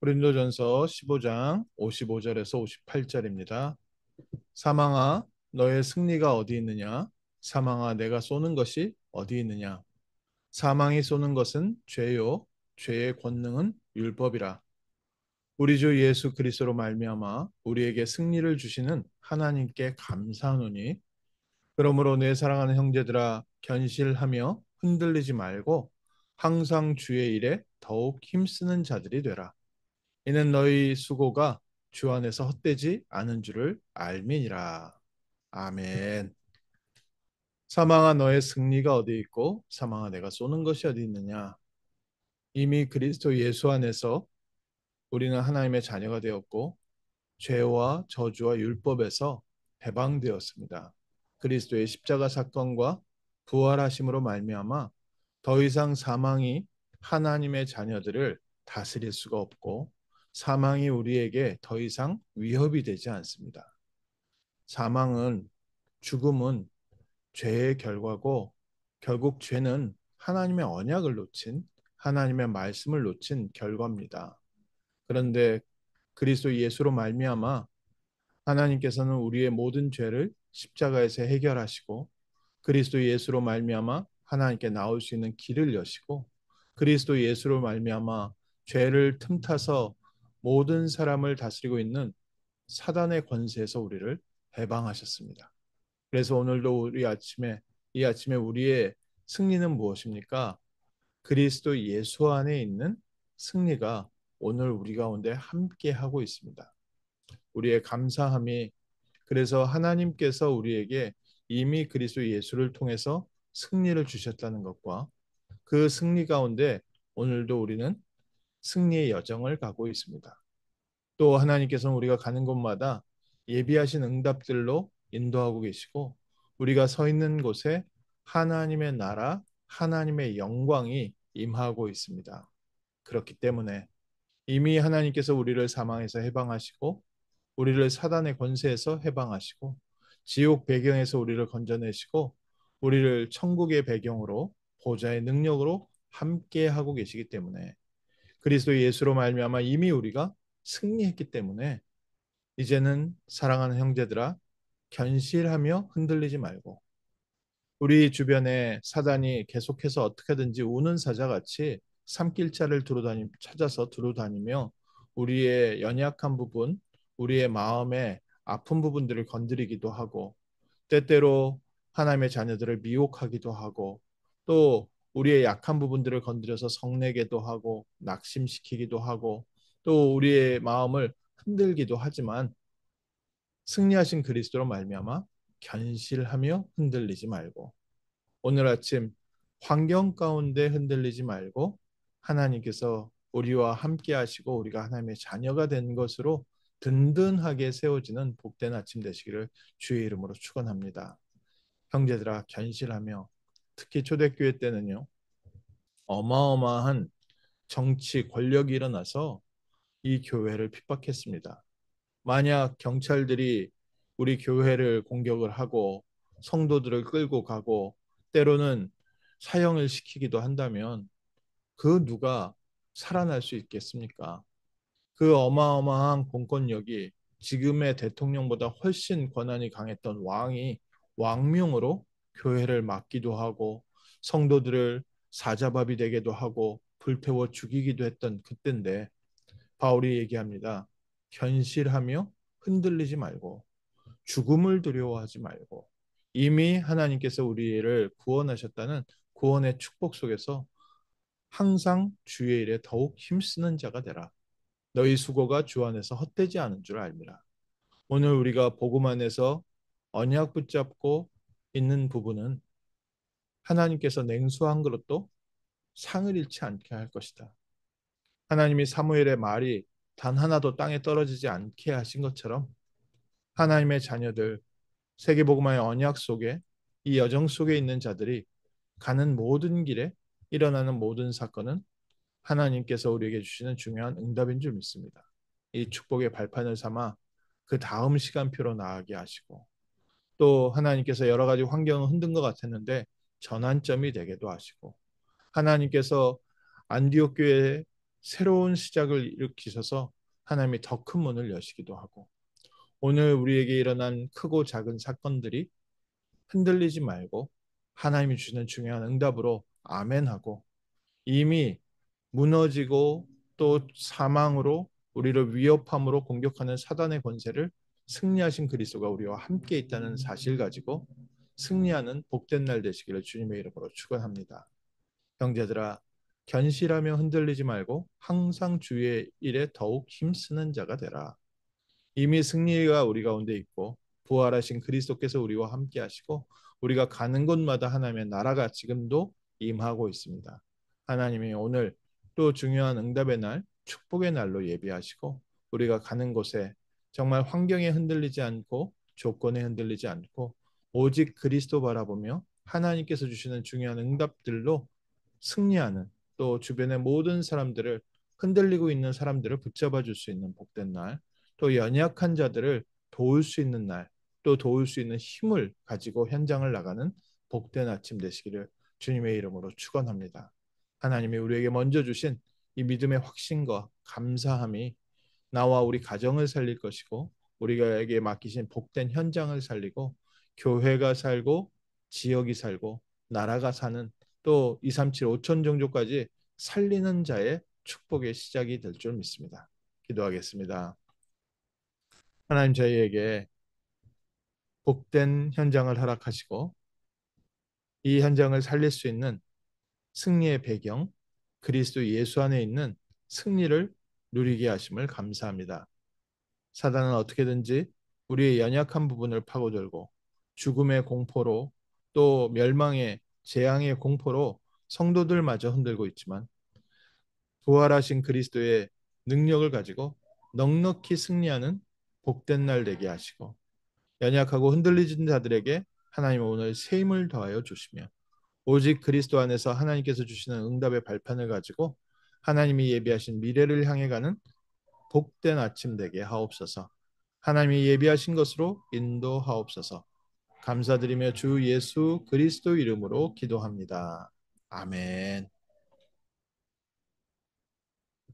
고린도전서 15장 55절에서 58절입니다. 사망아, 너의 승리가 어디 있느냐? 사망아, 내가 쏘는 것이 어디 있느냐? 사망이 쏘는 것은 죄요, 죄의 권능은 율법이라. 우리 주 예수 그리스도로 말미암아 우리에게 승리를 주시는 하나님께 감사하노니, 그러므로 내 사랑하는 형제들아, 견실하며 흔들리지 말고 항상 주의 일에 더욱 힘쓰는 자들이 되라. 이는 너희 수고가 주 안에서 헛되지 않은 줄을 알미니라. 아멘. 사망아, 너의 승리가 어디 있고 사망아, 내가 쏘는 것이 어디 있느냐? 이미 그리스도 예수 안에서 우리는 하나님의 자녀가 되었고 죄와 저주와 율법에서 해방되었습니다. 그리스도의 십자가 사건과 부활하심으로 말미암아 더 이상 사망이 하나님의 자녀들을 다스릴 수가 없고, 사망이 우리에게 더 이상 위협이 되지 않습니다. 사망은, 죽음은 죄의 결과고, 결국 죄는 하나님의 언약을 놓친, 하나님의 말씀을 놓친 결과입니다. 그런데 그리스도 예수로 말미암아 하나님께서는 우리의 모든 죄를 십자가에서 해결하시고, 그리스도 예수로 말미암아 하나님께 나올 수 있는 길을 여시고, 그리스도 예수로 말미암아 죄를 틈타서 모든 사람을 다스리고 있는 사단의 권세에서 우리를 해방하셨습니다. 그래서 오늘도 이 아침에 우리의 승리는 무엇입니까? 그리스도 예수 안에 있는 승리가 오늘 우리 가운데 함께 하고 있습니다. 우리의 감사함이, 그래서 하나님께서 우리에게 이미 그리스도 예수를 통해서 승리를 주셨다는 것과, 그 승리 가운데 오늘도 우리는 승리의 여정을 가고 있습니다. 또 하나님께서는 우리가 가는 곳마다 예비하신 응답들로 인도하고 계시고, 우리가 서 있는 곳에 하나님의 나라, 하나님의 영광이 임하고 있습니다. 그렇기 때문에 이미 하나님께서 우리를 사망에서 해방하시고, 우리를 사단의 권세에서 해방하시고, 지옥 배경에서 우리를 건져내시고, 우리를 천국의 배경으로, 보좌의 능력으로 함께 하고 계시기 때문에, 그리스도 예수로 말미암아 이미 우리가 승리했기 때문에, 이제는 사랑하는 형제들아, 견실하며 흔들리지 말고, 우리 주변에 사단이 계속해서 어떻게든지 우는 사자같이 산길자를 찾아서 두루다니며 우리의 연약한 부분, 우리의 마음의 아픈 부분들을 건드리기도 하고, 때때로 하나님의 자녀들을 미혹하기도 하고, 또 우리의 약한 부분들을 건드려서 성내게도 하고 낙심시키기도 하고, 또 우리의 마음을 흔들기도 하지만, 승리하신 그리스도로 말미암아 견실하며 흔들리지 말고, 오늘 아침 환경 가운데 흔들리지 말고, 하나님께서 우리와 함께 하시고 우리가 하나님의 자녀가 된 것으로 든든하게 세워지는 복된 아침 되시기를 주의 이름으로 축원합니다. 형제들아, 견실하며, 특히 초대교회 때는요, 어마어마한 정치 권력이 일어나서 이 교회를 핍박했습니다. 만약 경찰들이 우리 교회를 공격을 하고 성도들을 끌고 가고 때로는 사형을 시키기도 한다면, 그 누가 살아날 수 있겠습니까? 그 어마어마한 공권력이, 지금의 대통령보다 훨씬 권한이 강했던 왕이 왕명으로 교회를 막기도 하고 성도들을 사자밥이 되기도 하고 불태워 죽이기도 했던 그때인데, 바울이 얘기합니다. 현실하며 흔들리지 말고, 죽음을 두려워하지 말고, 이미 하나님께서 우리를 구원하셨다는 구원의 축복 속에서 항상 주의 일에 더욱 힘쓰는 자가 되라. 너희 수고가 주 안에서 헛되지 않은 줄 알미라. 오늘 우리가 복음 안에서 언약 붙잡고 있는 부분은, 하나님께서 냉수 한 그릇도 상을 잃지 않게 할 것이다. 하나님이 사무엘의 말이 단 하나도 땅에 떨어지지 않게 하신 것처럼, 하나님의 자녀들, 세계복음화의 언약 속에, 이 여정 속에 있는 자들이 가는 모든 길에 일어나는 모든 사건은 하나님께서 우리에게 주시는 중요한 응답인 줄 믿습니다. 이 축복의 발판을 삼아 그 다음 시간표로 나아가게 하시고, 또 하나님께서 여러 가지 환경을 흔든 것 같았는데 전환점이 되게도 하시고, 하나님께서 안디옥 교회에 새로운 시작을 일으키셔서 하나님이 더 큰 문을 여시기도 하고, 오늘 우리에게 일어난 크고 작은 사건들이 흔들리지 말고 하나님이 주시는 중요한 응답으로 아멘하고, 이미 무너지고 또 사망으로 우리를 위협함으로 공격하는 사단의 권세를 승리하신 그리스도가 우리와 함께 있다는 사실 가지고 승리하는 복된 날 되시기를 주님의 이름으로 축원합니다. 형제들아, 견실하며 흔들리지 말고 항상 주의 일에 더욱 힘쓰는 자가 되라. 이미 승리가 우리 가운데 있고 부활하신 그리스도께서 우리와 함께 하시고 우리가 가는 곳마다 하나님의 나라가 지금도 임하고 있습니다. 하나님이 오늘 또 중요한 응답의 날, 축복의 날로 예비하시고 우리가 가는 곳에 정말 환경에 흔들리지 않고 조건에 흔들리지 않고 오직 그리스도 바라보며 하나님께서 주시는 중요한 응답들로 승리하는, 또 주변의 모든 사람들을, 흔들리고 있는 사람들을 붙잡아 줄 수 있는 복된 날, 또 연약한 자들을 도울 수 있는 날, 또 도울 수 있는 힘을 가지고 현장을 나가는 복된 아침 되시기를 주님의 이름으로 축원합니다. 하나님이 우리에게 먼저 주신 이 믿음의 확신과 감사함이 나와 우리 가정을 살릴 것이고, 우리에게 맡기신 복된 현장을 살리고, 교회가 살고, 지역이 살고, 나라가 사는, 또 237, 5천 종족까지 살리는 자의 축복의 시작이 될 줄 믿습니다. 기도하겠습니다. 하나님, 저희에게 복된 현장을 허락하시고 이 현장을 살릴 수 있는 승리의 배경, 그리스도 예수 안에 있는 승리를 누리게 하심을 감사합니다. 사단은 어떻게든지 우리의 연약한 부분을 파고들고 죽음의 공포로, 또 멸망의 재앙의 공포로 성도들마저 흔들고 있지만, 부활하신 그리스도의 능력을 가지고 넉넉히 승리하는 복된 날 되게 하시고, 연약하고 흔들리진 자들에게 하나님 오늘 새 힘을 더하여 주시며, 오직 그리스도 안에서 하나님께서 주시는 응답의 발판을 가지고 하나님이 예비하신 미래를 향해 가는 복된 아침 되게 하옵소서. 하나님이 예비하신 것으로 인도하옵소서. 감사드리며 주 예수 그리스도 이름으로 기도합니다. 아멘.